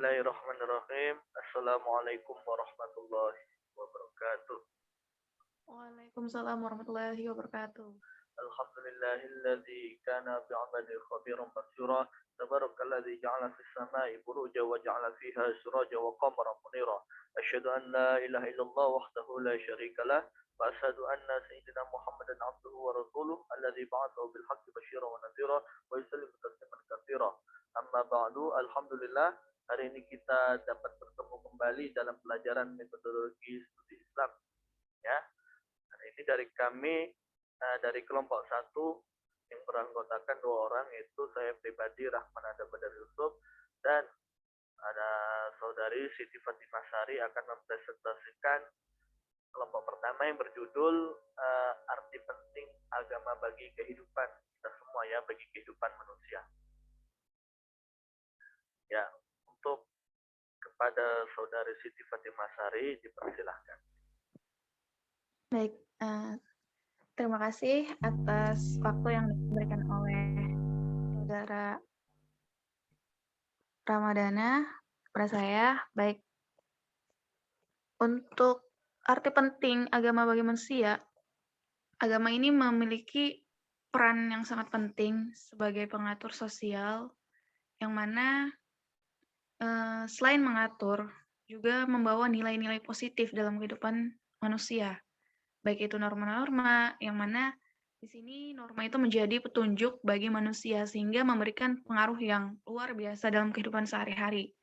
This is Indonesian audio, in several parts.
Bismillahirrahmanirrahim. Assalamualaikum warahmatullahi wabarakatuh. Waalaikumsalam warahmatullahi wabarakatuh. Alhamdulillahilladzi kana bi'amali khabiran basira. Tabarakalladzi ja'ala fis sama'i buruja wa ja'ala fiha siraja wa qamaran munira. Asyhadu an la ilaha illallah wahdahu la syarika lah wa asyhadu anna sayyidina Muhammadan abduhu wa rasuluh alladzi ba'athahu bil haqqi basyiran wa nadhira wa yusallimu tasliman katsira. Amma ba'du, alhamdulillah hari ini kita dapat bertemu kembali dalam pelajaran metodologi studi Islam ya. Hari ini dari kami dari kelompok 1 yang beranggotakan 2 orang, yaitu saya pribadi Rahman Ada Badar Yusuf dan ada saudari Siti Fatimah Sari akan mempresentasikan kelompok pertama yang berjudul arti penting agama bagi kehidupan kita semua ya, bagi kehidupan manusia. Ya, untuk kepada saudari Siti Fatimah Sari dipersilahkan. Baik, terima kasih atas waktu yang diberikan oleh saudara Ramadana kepada saya. Baik, untuk arti penting agama bagi manusia, agama ini memiliki peran yang sangat penting sebagai pengatur sosial, yang mana selain mengatur, juga membawa nilai-nilai positif dalam kehidupan manusia. Baik itu norma-norma, yang mana di sini norma itu menjadi petunjuk bagi manusia sehingga memberikan pengaruh yang luar biasa dalam kehidupan sehari-hari.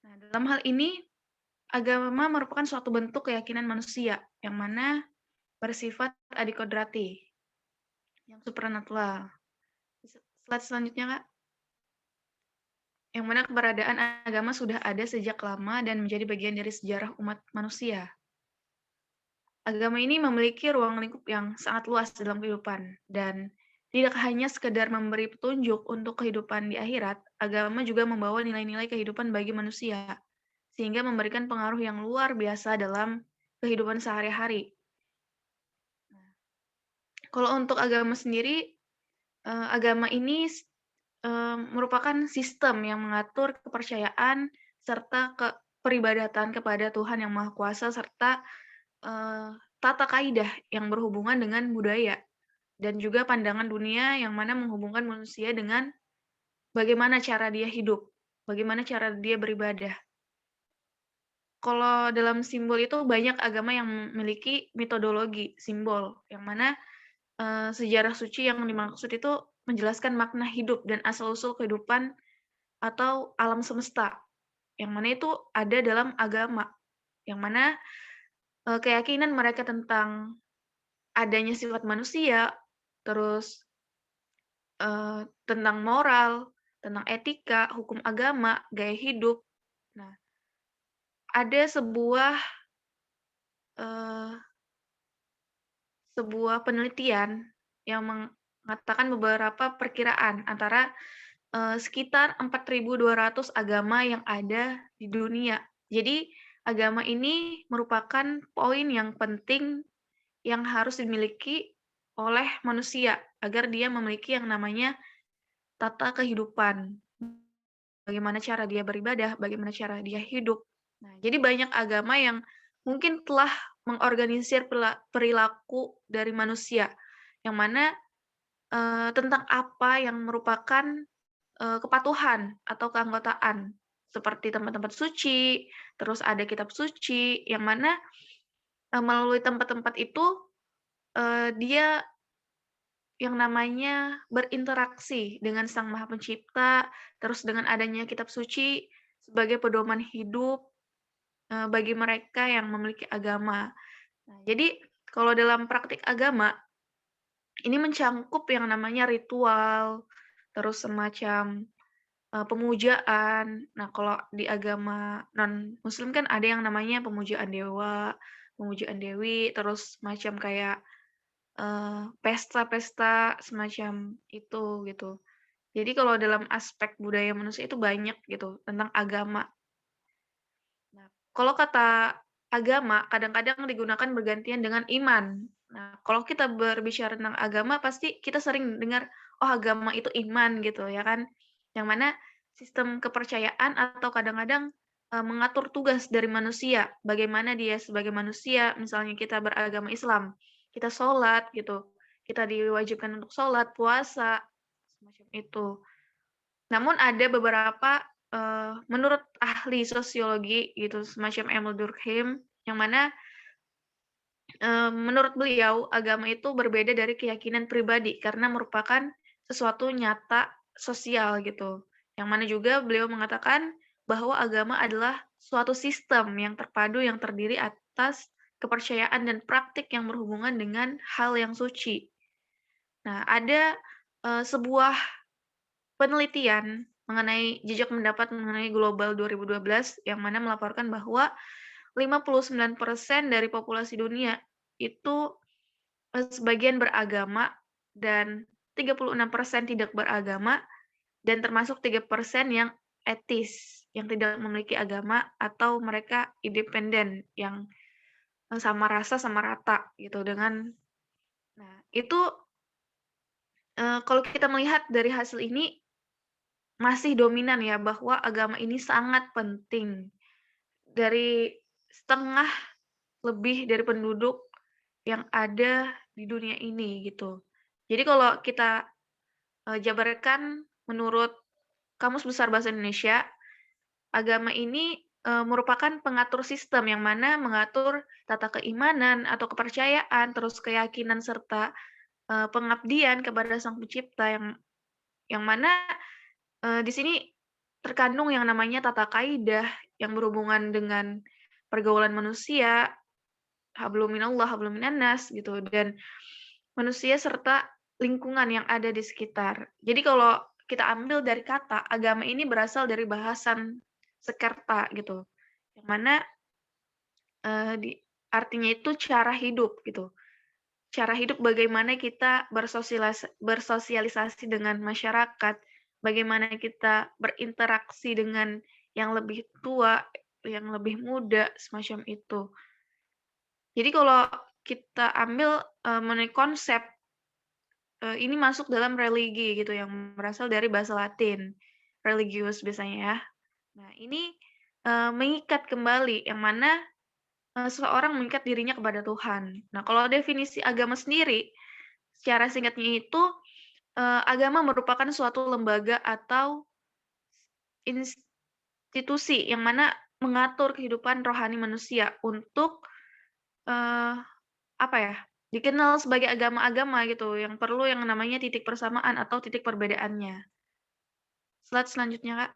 Nah, dalam hal ini, agama merupakan suatu bentuk keyakinan manusia yang mana bersifat adikodrati, yang supranatural. Slide selanjutnya, Kak. Yang mana keberadaan agama sudah ada sejak lama dan menjadi bagian dari sejarah umat manusia. Agama ini memiliki ruang lingkup yang sangat luas dalam kehidupan, dan tidak hanya sekedar memberi petunjuk untuk kehidupan di akhirat, agama juga membawa nilai-nilai kehidupan bagi manusia, sehingga memberikan pengaruh yang luar biasa dalam kehidupan sehari-hari. Kalau untuk agama sendiri, agama ini merupakan sistem yang mengatur kepercayaan serta peribadatan kepada Tuhan Yang Maha Kuasa serta tata kaidah yang berhubungan dengan budaya dan juga pandangan dunia yang mana menghubungkan manusia dengan bagaimana cara dia hidup, bagaimana cara dia beribadah. Kalau dalam simbol itu banyak agama yang memiliki metodologi simbol, yang mana sejarah suci yang dimaksud itu menjelaskan makna hidup dan asal-usul kehidupan atau alam semesta, yang mana itu ada dalam agama, yang mana keyakinan mereka tentang adanya sifat manusia, terus tentang moral, tentang etika, hukum agama, gaya hidup. Nah, ada sebuah penelitian yang mengatakan beberapa perkiraan antara sekitar 4.200 agama yang ada di dunia. Jadi, agama ini merupakan poin yang penting yang harus dimiliki oleh manusia agar dia memiliki yang namanya tata kehidupan. Bagaimana cara dia beribadah, bagaimana cara dia hidup. Nah, jadi banyak agama yang mungkin telah mengorganisir perilaku dari manusia, yang mana tentang apa yang merupakan kepatuhan atau keanggotaan, seperti tempat-tempat suci, terus ada kitab suci, yang mana melalui tempat-tempat itu dia yang namanya berinteraksi dengan Sang Maha Pencipta, terus dengan adanya kitab suci sebagai pedoman hidup bagi mereka yang memiliki agama. Nah, jadi kalau dalam praktik agama ini mencangkup yang namanya ritual, terus semacam pemujaan. Nah, kalau di agama non-Muslim kan ada yang namanya pemujaan dewa, pemujaan dewi, terus macam kayak pesta-pesta semacam itu gitu. Jadi kalau dalam aspek budaya manusia itu banyak gitu tentang agama. Nah, kalau kata agama kadang-kadang digunakan bergantian dengan iman. Nah, kalau kita berbicara tentang agama pasti kita sering dengar, oh agama itu iman gitu ya kan. Yang mana sistem kepercayaan atau kadang-kadang, mengatur tugas dari manusia, bagaimana dia sebagai manusia, misalnya kita beragama Islam, kita sholat gitu, kita diwajibkan untuk sholat, puasa, semacam itu. Namun ada beberapa, menurut ahli sosiologi gitu, semacam Emil Durkheim, yang mana, menurut beliau agama itu berbeda dari keyakinan pribadi karena merupakan sesuatu nyata sosial gitu. Yang mana juga beliau mengatakan bahwa agama adalah suatu sistem yang terpadu yang terdiri atas kepercayaan dan praktik yang berhubungan dengan hal yang suci. Nah, ada, sebuah penelitian mengenai jejak pendapat mengenai Global 2012 yang mana melaporkan bahwa 59% dari populasi dunia itu, sebagian beragama dan 36% tidak beragama dan termasuk 3% yang etis, yang tidak memiliki agama atau mereka independen yang, sama rasa, sama rata gitu dengan nah itu, kalau kita melihat dari hasil ini masih dominan ya bahwa agama ini sangat penting. Dari setengah lebih dari penduduk yang ada di dunia ini gitu. Jadi kalau kita, jabarkan menurut Kamus Besar Bahasa Indonesia, agama ini, merupakan pengatur sistem yang mana mengatur tata keimanan atau kepercayaan, terus keyakinan serta, pengabdian kepada Sang Pencipta yang mana, di sini terkandung yang namanya tata kaidah yang berhubungan dengan pergaulan manusia, hablum minallah, hablum minannas gitu, dan manusia serta lingkungan yang ada di sekitar. Jadi kalau kita ambil dari kata, agama ini berasal dari bahasan Sekerta gitu, yang mana, di artinya itu cara hidup gitu. Cara hidup bagaimana kita bersosialisasi dengan masyarakat, bagaimana kita berinteraksi dengan yang lebih tua, yang lebih muda, semacam itu. Jadi kalau kita ambil, mengenai konsep, ini masuk dalam religi gitu yang berasal dari bahasa Latin, religius biasanya ya. Nah ini, mengikat kembali yang mana, seseorang mengikat dirinya kepada Tuhan. Nah kalau definisi agama sendiri, secara singkatnya itu, agama merupakan suatu lembaga atau institusi yang mana mengatur kehidupan rohani manusia untuk, eee, apa ya, dikenal sebagai agama-agama gitu, yang perlu yang namanya titik persamaan atau titik perbedaannya. Slide selanjutnya, Kak.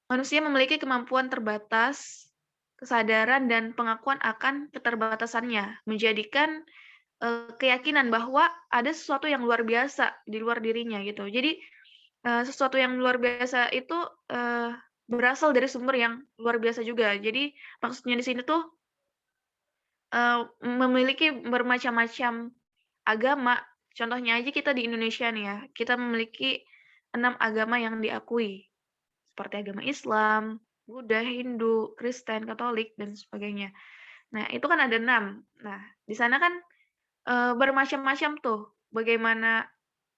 Manusia memiliki kemampuan terbatas, kesadaran dan pengakuan akan keterbatasannya, menjadikan, keyakinan bahwa ada sesuatu yang luar biasa di luar dirinya gitu. Jadi, sesuatu yang luar biasa itu, eee, berasal dari sumber yang luar biasa juga. Jadi maksudnya di sini tuh, memiliki bermacam-macam agama, contohnya aja kita di Indonesia nih ya, kita memiliki 6 agama yang diakui, seperti agama Islam, Buddha, Hindu, Kristen, Katolik, dan sebagainya. Nah, itu kan ada 6. Nah, di sana kan, bermacam-macam tuh, bagaimana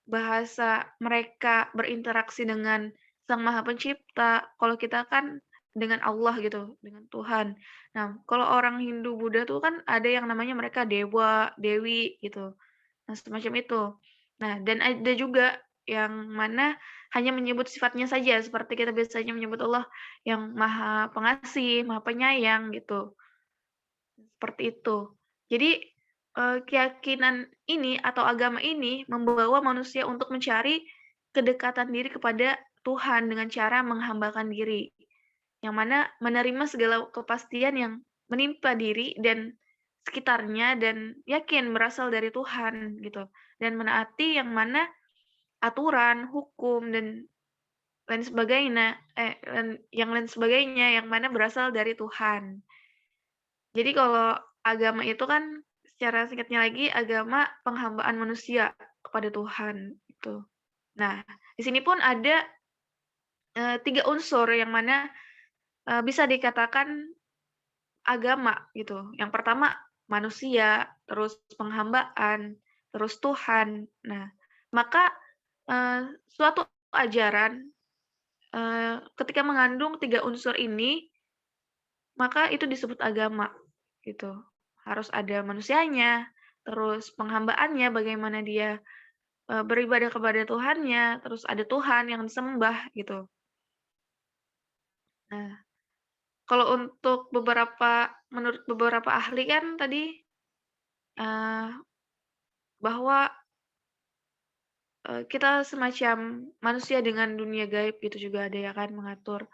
bahasa mereka berinteraksi dengan Sang Maha Pencipta, kalau kita kan dengan Allah gitu, dengan Tuhan. Nah, kalau orang Hindu, Buddha tuh kan ada yang namanya mereka dewa, dewi gitu. Nah, semacam itu. Nah, dan ada juga yang mana hanya menyebut sifatnya saja, seperti kita biasanya menyebut Allah yang Maha Pengasih, Maha Penyayang gitu, seperti itu. Jadi, keyakinan ini atau agama ini membawa manusia untuk mencari kedekatan diri kepada Tuhan dengan cara menghambakan diri, yang mana menerima segala kepastian yang menimpa diri dan sekitarnya dan yakin berasal dari Tuhan gitu, dan menaati yang mana aturan, hukum, dan lain sebagainya yang mana berasal dari Tuhan. Jadi kalau agama itu kan secara singkatnya lagi agama penghambaan manusia kepada Tuhan, itu. Nah, di sini pun ada, 3 unsur yang mana, bisa dikatakan agama gitu. Yang pertama manusia, terus penghambaan, terus Tuhan. Nah, maka, suatu ajaran ketika mengandung 3 unsur ini, maka itu disebut agama, gitu. Harus ada manusianya, terus penghambaannya, bagaimana dia, beribadah kepada Tuhannya, terus ada Tuhan yang disembah, gitu. Nah, kalau untuk menurut beberapa ahli kan tadi, eee, bahwa, kita semacam manusia dengan dunia gaib gitu juga ada ya kan, mengatur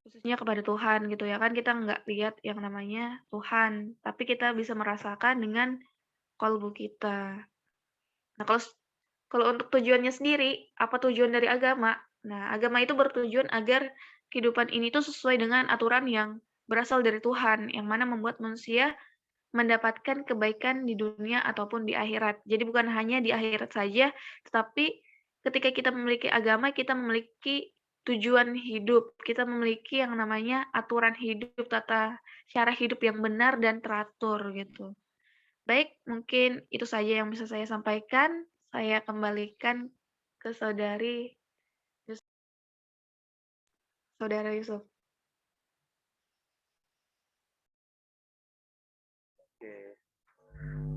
khususnya kepada Tuhan gitu ya kan, kita nggak lihat yang namanya Tuhan, tapi kita bisa merasakan dengan kalbu kita. Nah, kalau untuk tujuannya sendiri, apa tujuan dari agama? Nah, agama itu bertujuan agar kehidupan ini tuh sesuai dengan aturan yang berasal dari Tuhan, yang mana membuat manusia mendapatkan kebaikan di dunia ataupun di akhirat. Jadi bukan hanya di akhirat saja, tetapi ketika kita memiliki agama, kita memiliki tujuan hidup, kita memiliki yang namanya aturan hidup, tata cara hidup yang benar dan teratur gitu. Baik, mungkin itu saja yang bisa saya sampaikan. Saya kembalikan ke Yus Saudara Yusuf. Oke,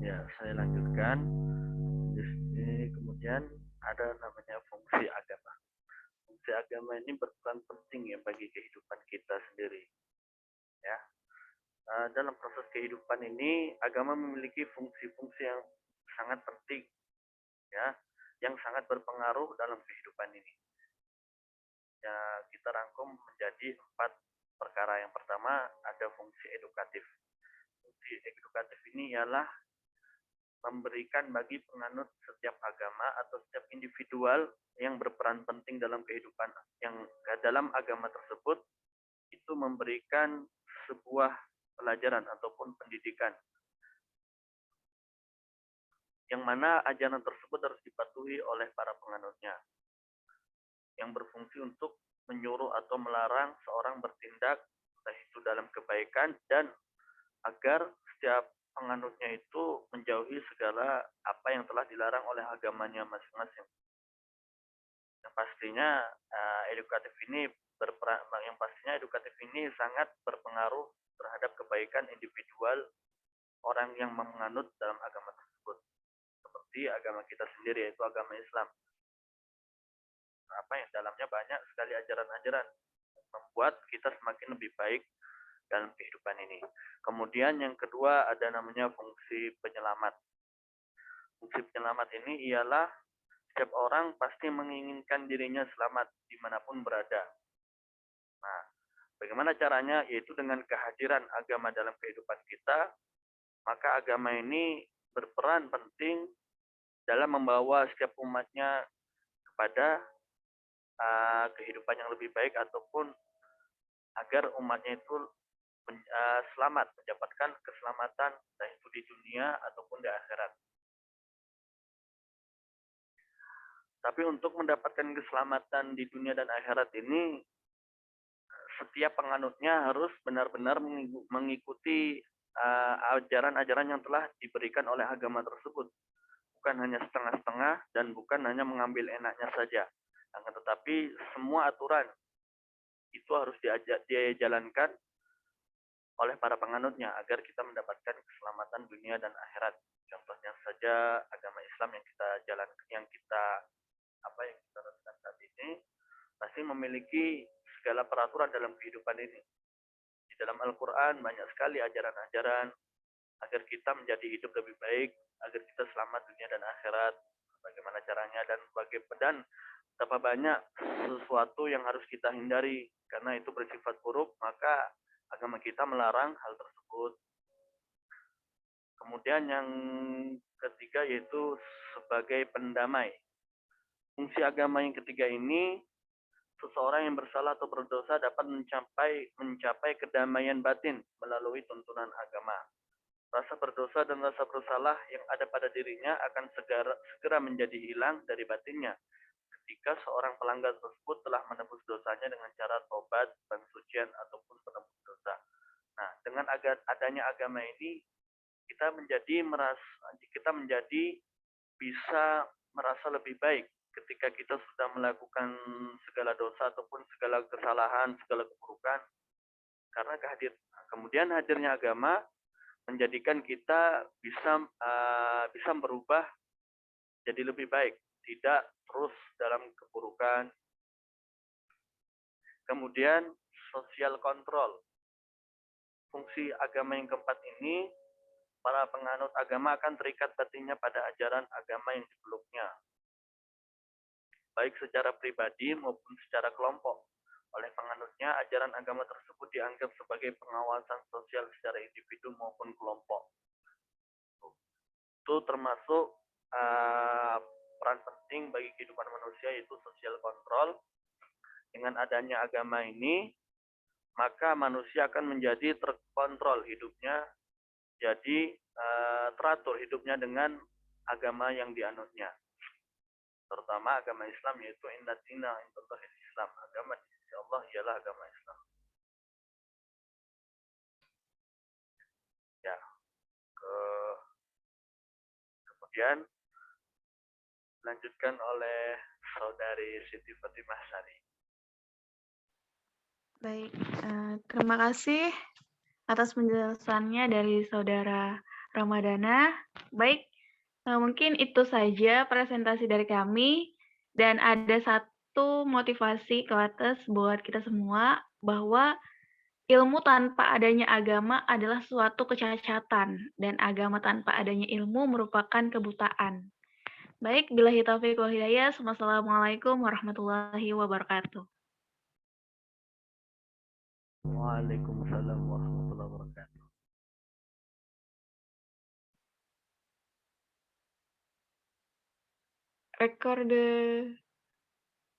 ya saya lanjutkan. Di sini kemudian ada namanya fungsi agama. Fungsi agama ini berperan penting ya bagi kehidupan kita sendiri. Ya, dalam proses kehidupan ini agama memiliki fungsi-fungsi yang sangat penting, ya, yang sangat berpengaruh dalam kehidupan ini. Ya, kita rangkum menjadi 4 perkara. Yang pertama ada fungsi edukatif. Fungsi edukatif ini ialah memberikan bagi penganut setiap agama atau setiap individual yang berperan penting dalam kehidupan yang dalam agama tersebut, itu memberikan sebuah pelajaran ataupun pendidikan yang mana ajaran tersebut harus dipatuhi oleh para penganutnya, yang berfungsi untuk menyuruh atau melarang seorang bertindak entah itu dalam kebaikan, dan agar setiap penganutnya itu menjauhi segala apa yang telah dilarang oleh agamanya masing-masing. Yang pastinya edukatif ini sangat berpengaruh terhadap kebaikan individual orang yang menganut dalam agama tersebut. Seperti agama kita sendiri, yaitu agama Islam. Apa yang dalamnya banyak sekali ajaran-ajaran membuat kita semakin lebih baik dalam kehidupan ini. Kemudian yang kedua ada namanya fungsi penyelamat. Fungsi penyelamat ini ialah setiap orang pasti menginginkan dirinya selamat dimanapun berada. Nah, bagaimana caranya? Yaitu dengan kehadiran agama dalam kehidupan kita, maka agama ini berperan penting dalam membawa setiap umatnya kepada kehidupan yang lebih baik, ataupun agar umatnya itu selamat, mendapatkan keselamatan entah itu di dunia ataupun di akhirat. Tapi untuk mendapatkan keselamatan di dunia dan akhirat ini, setiap penganutnya harus benar-benar mengikuti ajaran-ajaran yang telah diberikan oleh agama tersebut. Bukan hanya setengah-setengah dan bukan hanya mengambil enaknya saja. Akan tetapi semua aturan itu harus dijalankan oleh para penganutnya agar kita mendapatkan keselamatan dunia dan akhirat. Contohnya saja agama Islam yang kita jalankan, yang kita lakukan saat ini, pasti memiliki segala peraturan dalam kehidupan ini. Di dalam Al-Quran banyak sekali ajaran-ajaran agar kita menjadi hidup lebih baik, agar kita selamat dunia dan akhirat. Bagaimana caranya dan betapa banyak sesuatu yang harus kita hindari karena itu bersifat buruk, maka agama kita melarang hal tersebut. Kemudian yang ketiga yaitu sebagai pendamai. Fungsi agama yang ketiga ini, seseorang yang bersalah atau berdosa dapat mencapai kedamaian batin melalui tuntunan agama. Rasa berdosa dan rasa bersalah yang ada pada dirinya akan segera menjadi hilang dari batinnya ketika seorang pelanggar tersebut telah menebus dosanya dengan cara tobat, pensucian, ataupun penebus dosa. Nah, dengan adanya agama ini, kita menjadi bisa merasa lebih baik ketika kita sudah melakukan segala dosa ataupun segala kesalahan, segala keburukan, karena kemudian hadirnya agama menjadikan kita bisa berubah jadi lebih baik, tidak terus dalam keburukan. Kemudian sosial kontrol. Fungsi agama yang keempat ini, para penganut agama akan terikat batinnya pada ajaran agama yang dipeluknya, baik secara pribadi maupun secara kelompok. Oleh penganutnya, ajaran agama tersebut dianggap sebagai pengawasan sosial secara individu maupun kelompok. Itu termasuk peran penting bagi kehidupan manusia, yaitu sosial kontrol. Dengan adanya agama ini, maka manusia akan menjadi terkontrol hidupnya, jadi teratur hidupnya dengan agama yang dianutnya, terutama agama Islam, yaitu inna dina indallahil Islam. Agama di sisi Allah ialah agama Islam. Ya, kemudian dilanjutkan oleh saudari Siti Fatimah Sari. Baik, terima kasih atas penjelasannya dari saudara Ramadana. Baik, mungkin itu saja presentasi dari kami, dan ada satu motivasi ke atas buat kita semua, bahwa ilmu tanpa adanya agama adalah suatu kecacatan, dan agama tanpa adanya ilmu merupakan kebutaan. Baik, billahi taufiq wal hidayah. Wassalamualaikum warahmatullahi wabarakatuh. Waalaikumsalam warahmatullahi wabarakatuh. Rekorde.